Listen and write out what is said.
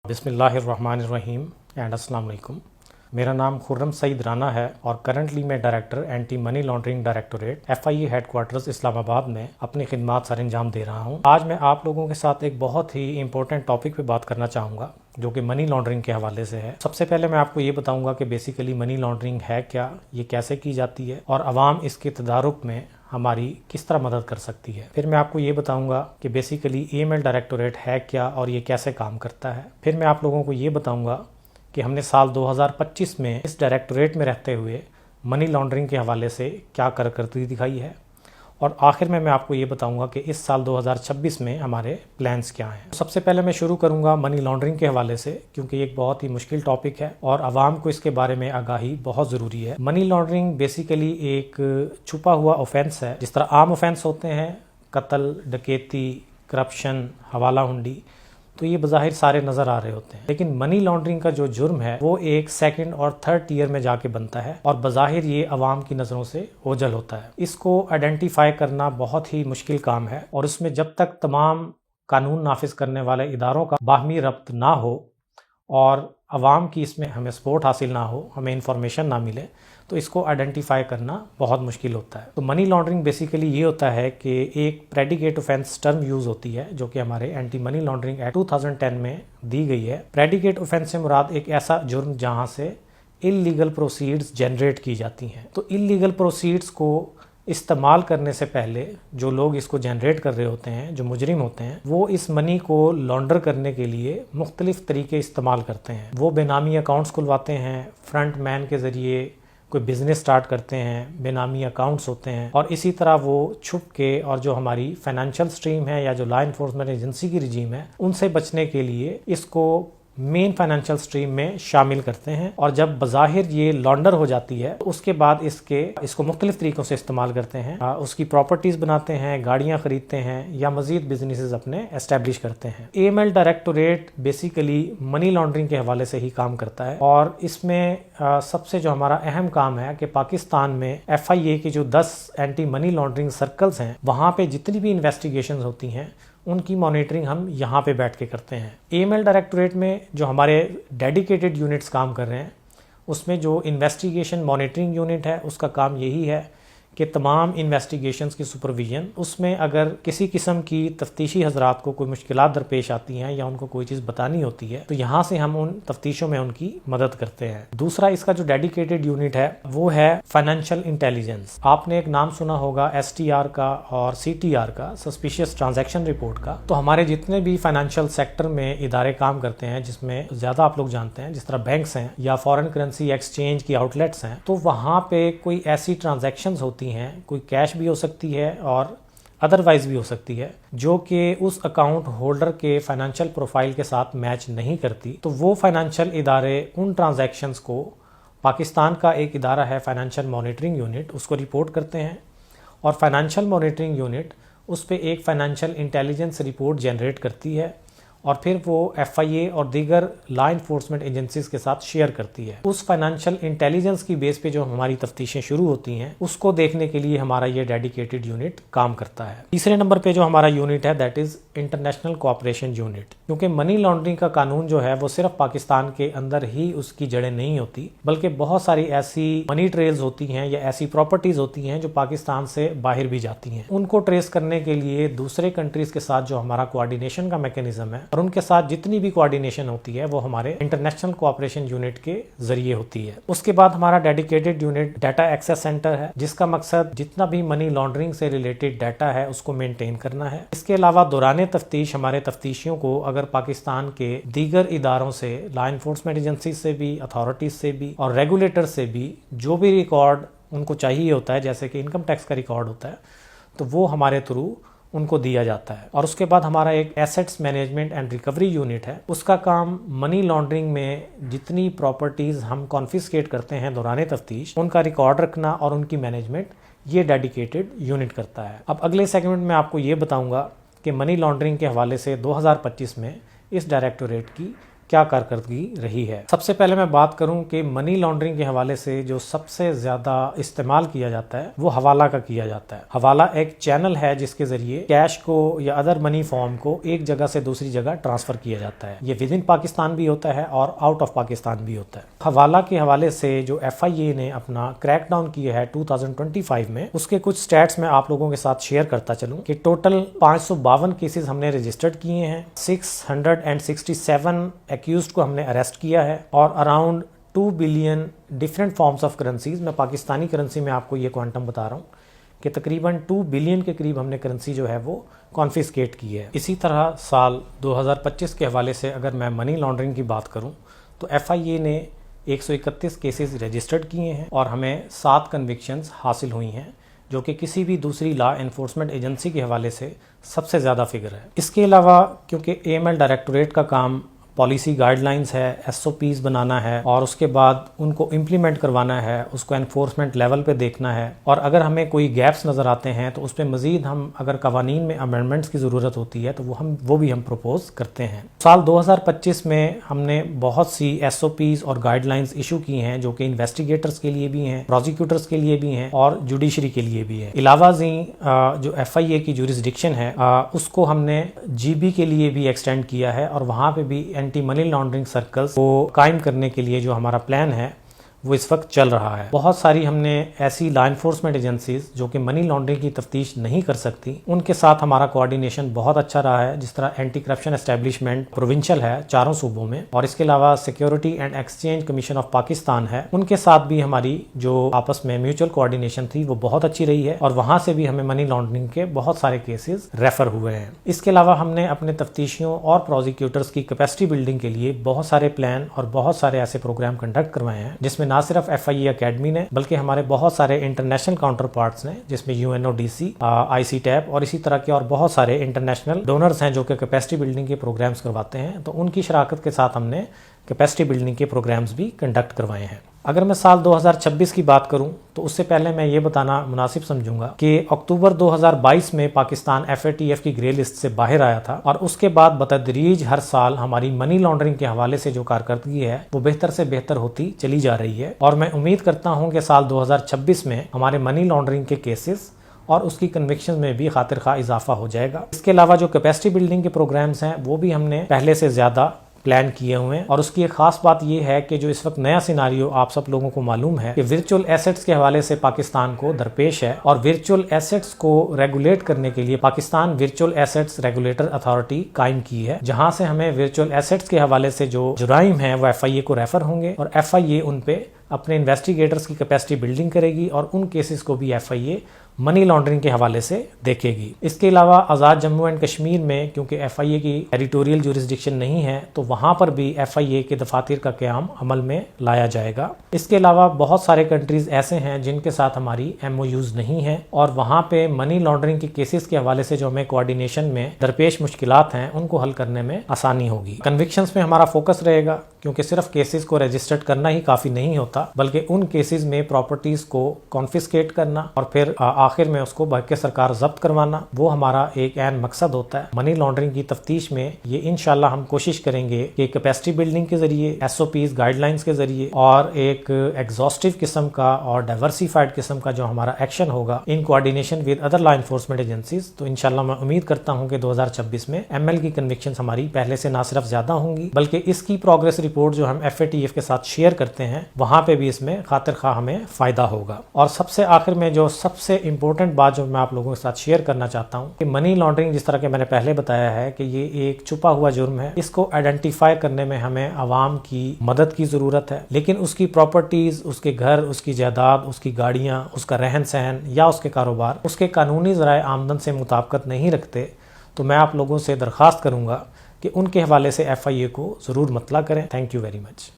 بسم اللہ الرحمن الرحیم اینڈ السلام علیکم۔ میرا نام خرم سعید رانا ہے اور کرنٹلی میں director anti money laundering directorate FIA headquarters Islamabad میں اپنی خدمات سر انجام دے رہا ہوں۔ آج میں آپ لوگوں کے ساتھ ایک بہت ہی امپورٹنٹ ٹاپک پہ بات کرنا چاہوں گا جو کہ منی لانڈرنگ کے حوالے سے ہے۔ سب سے پہلے میں آپ کو یہ بتاؤں گا کہ بیسیکلی منی لانڈرنگ ہے کیا، یہ کیسے کی جاتی ہے اور عوام اس کے تدارک میں ہماری کس طرح مدد کر سکتی ہے۔ پھر میں آپ کو یہ بتاؤں گا کہ بیسیکلی AML ڈائریکٹوریٹ ہے کیا اور یہ کیسے کام کرتا ہے۔ پھر میں آپ لوگوں کو یہ بتاؤں گا کہ ہم نے سال 2025 میں اس ڈائریکٹوریٹ میں رہتے ہوئے منی لانڈرنگ کے حوالے سے کیا کارکردگی دکھائی ہے، اور آخر میں آپ کو یہ بتاؤں گا کہ اس سال 2026 میں ہمارے پلانز کیا ہیں۔ سب سے پہلے میں شروع کروں گا منی لانڈرنگ کے حوالے سے، کیونکہ یہ ایک بہت ہی مشکل ٹاپک ہے اور عوام کو اس کے بارے میں آگاہی بہت ضروری ہے۔ منی لانڈرنگ بیسیکلی ایک چھپا ہوا اوفینس ہے۔ جس طرح عام اوفینس ہوتے ہیں قتل، ڈکیتی، کرپشن، حوالہ ہنڈی، تو یہ بظاہر سارے نظر آ رہے ہوتے ہیں، لیکن منی لانڈرنگ کا جو جرم ہے وہ ایک سیکنڈ اور تھرڈ ٹیئر میں جا کے بنتا ہے اور بظاہر یہ عوام کی نظروں سے اوجھل ہوتا ہے۔ اس کو آئیڈینٹیفائی کرنا بہت ہی مشکل کام ہے، اور اس میں جب تک تمام قانون نافذ کرنے والے اداروں کا باہمی ربط نہ ہو اور عوام کی اس میں ہمیں سپورٹ حاصل نہ ہو، ہمیں انفارمیشن نہ ملے، تو اس کو آئیڈینٹیفائی کرنا بہت مشکل ہوتا ہے۔ تو منی لانڈرنگ بیسیکلی یہ ہوتا ہے کہ ایک پریڈیکیٹ اوفینس ٹرم یوز ہوتی ہے جو کہ ہمارے اینٹی منی لانڈرنگ ایکٹ 2010 میں دی گئی ہے۔ پریڈیکیٹ اوفینس سے مراد ایک ایسا جرم جہاں سے اللیگل پروسیڈز جنریٹ کی جاتی ہیں۔ تو اللیگل پروسیڈز کو استعمال کرنے سے پہلے جو لوگ اس کو جنریٹ کر رہے ہوتے ہیں، جو مجرم ہوتے ہیں، وہ اس منی کو لانڈر کرنے کے لیے مختلف طریقے استعمال کرتے ہیں۔ وہ بے نامی اکاؤنٹس کھلواتے ہیں، فرنٹ مین کے ذریعے کوئی بزنس سٹارٹ کرتے ہیں، بے نامی اکاؤنٹس ہوتے ہیں، اور اسی طرح وہ چھپ کے، اور جو ہماری فائنینشیل سٹریم ہے یا جو لا انفورسمنٹ ایجنسی کی رجیم ہے ان سے بچنے کے لیے اس کو مین فائنینشیل سٹریم میں شامل کرتے ہیں، اور جب بظاہر یہ لانڈر ہو جاتی ہے تو اس کے بعد اس کو مختلف طریقوں سے استعمال کرتے ہیں۔ اس کی پراپرٹیز بناتے ہیں، گاڑیاں خریدتے ہیں یا مزید بزنسز اپنے اسٹیبلش کرتے ہیں۔ AML directorate basically money laundering کے حوالے سے ہی کام کرتا ہے، اور اس میں سب سے جو ہمارا اہم کام ہے کہ پاکستان میں FIA کی جو 10 اینٹی منی لانڈرنگ سرکلز ہیں، وہاں پہ جتنی بھی انویسٹیگیشنز ہوتی ہیں ان کی مانیٹرنگ ہم یہاں پہ بیٹھ کے کرتے ہیں۔ AML ڈائریکٹوریٹ میں جو ہمارے ڈیڈیکیٹڈ یونٹس کام کر رہے ہیں، اس میں جو انویسٹیگیشن مانیٹرنگ یونٹ ہے اس کا کام یہی ہے کہ تمام انویسٹیگیشنز کی سپرویژن، اس میں اگر کسی قسم کی تفتیشی حضرات کو کوئی مشکلات درپیش آتی ہیں یا ان کو کوئی چیز بتانی ہوتی ہے تو یہاں سے ہم ان تفتیشوں میں ان کی مدد کرتے ہیں۔ دوسرا اس کا جو ڈیڈیکیٹڈ یونٹ ہے وہ ہے فائنینشیل انٹیلیجنس۔ آپ نے ایک نام سنا ہوگا STR کا اور CTR کا، سسپیشیس ٹرانزیکشن رپورٹ کا۔ تو ہمارے جتنے بھی فائنینشیل سیکٹر میں ادارے کام کرتے ہیں، جس میں زیادہ آپ لوگ جانتے ہیں جس طرح بینکس ہیں یا فارن کرنسی ایکسچینج کی آؤٹ لیٹس ہیں، تو وہاں پہ کوئی ایسی ٹرانزیکشنز ہوتی ہیں، کوئی کیش بھی ہو سکتی ہے اور ادروائز بھی ہو سکتی ہے، جو کہ اس اکاؤنٹ ہولڈر کے فائنینشیل پروفائل کے ساتھ میچ نہیں کرتی، تو وہ فائنینشیل ادارے ان ٹرانزیکشنز کو پاکستان کا ایک ادارہ ہے فائنینشیل مانیٹرنگ یونٹ، اس کو رپورٹ کرتے ہیں، اور فائنینشیل مانیٹرنگ یونٹ اس پہ ایک فائنینشیل انٹیلیجنس رپورٹ جنریٹ کرتی ہے، اور پھر وہ FIA اور دیگر لا انفورسمنٹ ایجنسیز کے ساتھ شیئر کرتی ہے۔ اس فائنینشیل انٹیلیجنس کی بیس پہ جو ہماری تفتیشیں شروع ہوتی ہیں اس کو دیکھنے کے لیے ہمارا یہ ڈیڈیکیٹڈ یونٹ کام کرتا ہے۔ تیسرے نمبر پہ جو ہمارا یونٹ ہے that is international cooperation unit, کیونکہ منی لانڈرنگ کا قانون جو ہے وہ صرف پاکستان کے اندر ہی اس کی جڑیں نہیں ہوتی، بلکہ بہت ساری ایسی منی ٹریلز ہوتی ہیں یا ایسی پراپرٹیز ہوتی ہیں جو پاکستان سے باہر بھی جاتی ہیں۔ ان کو ٹریس کرنے کے لیے دوسرے کنٹریز کے ساتھ جو ہمارا کوآرڈینیشن کا میکینزم ہے، اور ان کے ساتھ جتنی بھی کوآرڈینیشن ہوتی ہے وہ ہمارے انٹرنیشنل کوآپریشن یونٹ کے ذریعے ہوتی ہے۔ اس کے بعد ہمارا dedicated unit data access centre ہے، جس کا مقصد جتنا بھی منی لانڈرنگ سے ریلیٹڈ ڈیٹا ہے اس کو مینٹین کرنا ہے۔ اس کے علاوہ دوران تفتیش ہمارے تفتیشیوں کو اگر پاکستان کے دیگر اداروں سے، لا انفورسمنٹ ایجنسی سے بھی، اتھارٹیز سے بھی اور ریگولیٹر سے بھی جو بھی ریکارڈ ان کو چاہیے ہوتا ہے، جیسے کہ انکم ٹیکس کا ریکارڈ ہوتا ہے، تو وہ ہمارے تھرو ان کو دیا جاتا ہے۔ اور اس کے بعد ہمارا ایک assets management and recovery unit ہے، اس کا کام منی لانڈرنگ میں جتنی پراپرٹیز ہم کانفiscate کرتے ہیں دوران تفتیش، ان کا ریکارڈ رکھنا اور ان کی مینجمنٹ یہ ڈیڈیکیٹڈ یونٹ کرتا ہے۔ اب اگلے سیگمنٹ میں آپ کو یہ بتاؤں گا کہ منی لانڈرنگ کے حوالے سے 2025 میں اس ڈائریکٹوریٹ کی کیا کارکردگی رہی ہے۔ سب سے پہلے میں بات کروں کہ منی لانڈرنگ کے حوالے سے جو سب سے زیادہ استعمال کیا جاتا ہے وہ حوالہ کا کیا جاتا ہے۔ حوالہ ایک چینل ہے جس کے ذریعے کیش کو یا ادر منی فارم کو ایک جگہ سے دوسری جگہ ٹرانسفر کیا جاتا ہے۔ یہ ود ان پاکستان بھی ہوتا ہے اور آؤٹ آف پاکستان بھی ہوتا ہے۔ حوالہ کے حوالے سے جو FIA نے اپنا کریک ڈاؤن کیا ہے 2025 میں، اس کے کچھ سٹیٹس میں آپ لوگوں کے ساتھ شیئر کرتا چلوں کہ ٹوٹل 552 کیسز ہم نے رجسٹرڈ کیے ہیں، 667 ایکیوزڈ کو ہم نے اریسٹ کیا ہے، اور around 2 billion different forms of currencies, میں پاکستانی کرنسی میں آپ کو یہ کوانٹم بتا رہا ہوں کہ تقریباً 2 بلین کے قریب ہم نے کرنسی جو ہے وہ کانفiscate کی ہے۔ اسی طرح سال 2025 کے حوالے سے اگر میں منی لانڈرنگ کی بات کروں تو FIA نے 131 کیسز رجسٹرڈ کیے ہیں اور ہمیں 7 کنوکشنز حاصل ہوئی ہیں، جو کہ کسی بھی دوسری لا انفورسمنٹ ایجنسی کے حوالے سے سب سے زیادہ فگر ہے۔ اس کے علاوہ کیونکہ AML ڈائریکٹوریٹ کا کام پالیسی گائیڈ لائنز ہے، SOPs بنانا ہے اور اس کے بعد ان کو امپلیمنٹ کروانا ہے، اس کو انفورسمنٹ لیول پہ دیکھنا ہے، اور اگر ہمیں کوئی گیپس نظر آتے ہیں تو اس پہ مزید ہم اگر قوانین میں امینڈمنٹس کی ضرورت ہوتی ہے تو وہ بھی ہم پروپوز کرتے ہیں۔ سال 2025 میں ہم نے بہت سی SOPs اور گائیڈ لائنز ایشو کی ہیں جو کہ انویسٹیگیٹرز کے لیے بھی ہیں، پروزیکیوٹرز کے لیے بھی ہیں اور جوڈیشری کے لیے بھی ہے۔ علاوہ ازیں جو FIA کی جورسڈکشن ہے اس کو ہم نے GB کے لیے بھی ایکسٹینڈ کیا ہے، اور وہاں پہ بھی اینٹی منی لانڈرنگ سرکلز کو قائم کرنے کے لیے جو ہمارا پلان ہے وہ اس وقت چل رہا ہے۔ بہت ساری ہم نے ایسی لا انفورسمنٹ ایجنسیز جو کہ منی لانڈرنگ کی تفتیش نہیں کر سکتی، ان کے ساتھ ہمارا کوآرڈینیشن بہت اچھا رہا ہے، جس طرح اینٹی کرپشن اسٹیبلشمنٹ پروونشل ہے 4 صوبوں میں، اور اس کے علاوہ security and exchange commission of Pakistan ہے، ان کے ساتھ بھی ہماری جو آپس میں میوچل کوآرڈینیشن تھی وہ بہت اچھی رہی ہے، اور وہاں سے بھی ہمیں منی لانڈرنگ کے بہت سارے کیسز ریفر ہوئے ہیں۔ اس کے علاوہ ہم نے اپنے تفتیشیوں اور پروزیکیوٹرز کی کیپیسٹی بلڈنگ کے لیے بہت سارے پلان اور بہت سارے ایسے پروگرام کنڈکٹ کروائے ہیں، جس میں نہ صرف FIA اکیڈمی نے بلکہ ہمارے بہت سارے انٹرنیشنل کاؤنٹر پارٹس نے، جس میں UNODC، ICTAP اور اسی طرح کے اور بہت سارے انٹرنیشنل ڈونرز ہیں جو کہ کیپیسٹی بلڈنگ کے پروگرامز کرواتے ہیں، تو ان کی شراکت کے ساتھ ہم نے کیپیسٹی بلڈنگ کے پروگرامز بھی کنڈکٹ کروائے ہیں۔ اگر میں سال 2026 کی بات کروں تو اس سے پہلے میں یہ بتانا مناسب سمجھوں گا کہ اکتوبر 2022 میں پاکستان FATF کی گرے لسٹ سے باہر آیا تھا، اور اس کے بعد بتدریج ہر سال ہماری منی لانڈرنگ کے حوالے سے جو کارکردگی ہے وہ بہتر سے بہتر ہوتی چلی جا رہی ہے، اور میں امید کرتا ہوں کہ سال 2026 میں ہمارے منی لانڈرنگ کے کیسز اور اس کی کنوکشن میں بھی خاطر خواہ اضافہ ہو جائے گا۔ اس کے علاوہ جو کیپیسٹی بلڈنگ کے پروگرامز ہیں وہ بھی ہم نے پہلے سے زیادہ پلان کیے ہوئے ہیں، اور اس کی ایک خاص بات یہ ہے کہ جو اس وقت نیا سیناریو آپ سب لوگوں کو معلوم ہے کہ ورچوئل ایسٹس کے حوالے سے پاکستان کو درپیش ہے، اور ورچوئل ایسٹس کو ریگولیٹ کرنے کے لیے Pakistan virtual assets regulator authority قائم کی ہے، جہاں سے ہمیں ورچوئل ایسٹس کے حوالے سے جو جرائم ہیں وہ FIA کو ریفر ہوں گے، اور FIA ان پہ اپنے انویسٹیگیٹرز کی کیپیسٹی بلڈنگ کرے گی، اور ان کیسز کو بھی FIA منی لانڈرنگ کے حوالے سے دیکھے گی۔ اس کے علاوہ آزاد جموں اینڈ کشمیر میں کیونکہ FIA کی ایڈیٹوریل جورسڈکشن نہیں ہے تو وہاں پر بھی FIA کے دفاتر کا قیام عمل میں لایا جائے گا۔ اس کے علاوہ بہت سارے کنٹریز ایسے ہیں جن کے ساتھ ہماری MOUs نہیں ہیں، اور وہاں پہ منی لانڈرنگ کے کیسز کے حوالے سے جو ہمیں کوآرڈینیشن میں درپیش مشکلات ہیں ان کو حل کرنے میں آسانی ہوگی۔ کنوکشنز میں ہمارا فوکس رہے گا، کیونکہ صرف کیسز کو رجسٹرڈ کرنا ہی کافی نہیں ہوتا، بلکہ ان کیسز میں پراپرٹیز کو کانفiscate کرنا اور پھر آخر میں اس کو بحق سرکار ضبط کروانا، وہ ہمارا ایک عین مقصد ہوتا ہے۔ منی لانڈرنگ کی تفتیش میں یہ انشاءاللہ ہم کوشش کریں گے کہ کیپیسٹی بلڈنگ کے ذریعے، SOPs گائیڈ لائنز کے ذریعے، اور ایک ایگزاسٹو قسم کا اور ڈائیورسیفائڈ قسم کا جو ہمارا ایکشن ہوگا in coordination with other law enforcement agencies, تو انشاءاللہ میں امید کرتا ہوں کہ 2026 میں ML کی کنوکشنز ہماری پہلے سے نہ صرف زیادہ ہوں گی بلکہ اس کی پروگریس رپورٹ جو ہم FATF کے ساتھ شیئر کرتے ہیں وہاں پہ بھی اس میں خاطر خواہ ہمیں فائدہ ہوگا۔ اور سب سے آخر میں جو سب سے امپورٹنٹ بات جو میں آپ لوگوں کے ساتھ شیئر کرنا چاہتا ہوں کہ منی لانڈرنگ جس طرح کہ میں نے پہلے بتایا ہے کہ یہ ایک چھپا ہوا جرم ہے، اس کو آئیڈینٹیفائی کرنے میں ہمیں عوام کی مدد کی ضرورت ہے، لیکن اس کی پراپرٹیز، اس کے گھر، اس کی جائیداد، اس کی گاڑیاں، اس کا رہن سہن یا اس کے کاروبار اس کے قانونی ذرائع آمدن سے مطابقت نہیں رکھتے، تو میں آپ لوگوں سے درخواست کروں گا کہ ان کے حوالے سے FIA کو ضرور مطلع کریں۔ Thank you very much.